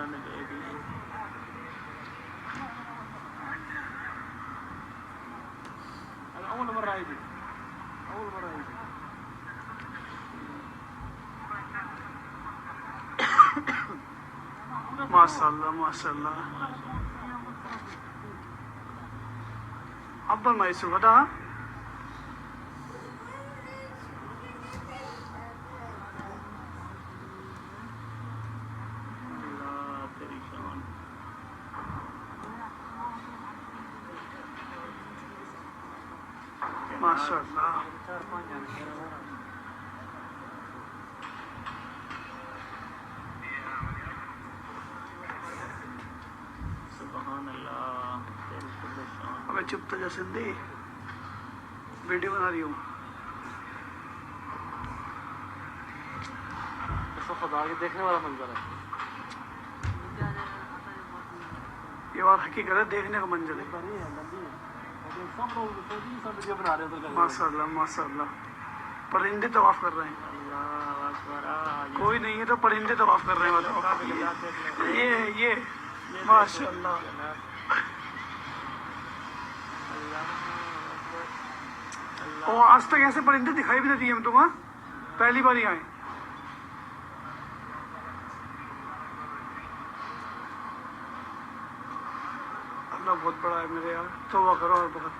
ताला ने दे दी। अव्वल मर्रा आई थी, अव्वल मर्रा आई थी। माशाल्लाह माशाल्लाह। अब्बल मैसूर बता माशाल्लाह। अबे चुप तो जा सिंधी, वीडियो बना रही हूँ। खुदा के देखने वाला मंजर है ये, बात हकीकत है, देखने का मंजर है। माशाल्लाह माशाल्लाह। परिंदे तवाफ कर रहे हैं, कोई नहीं है तो परिंदे तवाफ कर रहे हैं। बताओ ये माशाल्लाह। और आज तक ऐसे परिंदे दिखाई भी नहीं दिए हम तुम्हें, पहली बार ही आए। अल्लाह बहुत बड़ा है मेरे यार, तौबा करो और बहुत।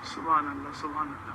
सुभान अल्लाह सुभान अल्लाह।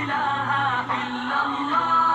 इलाहा इल्लल्लाह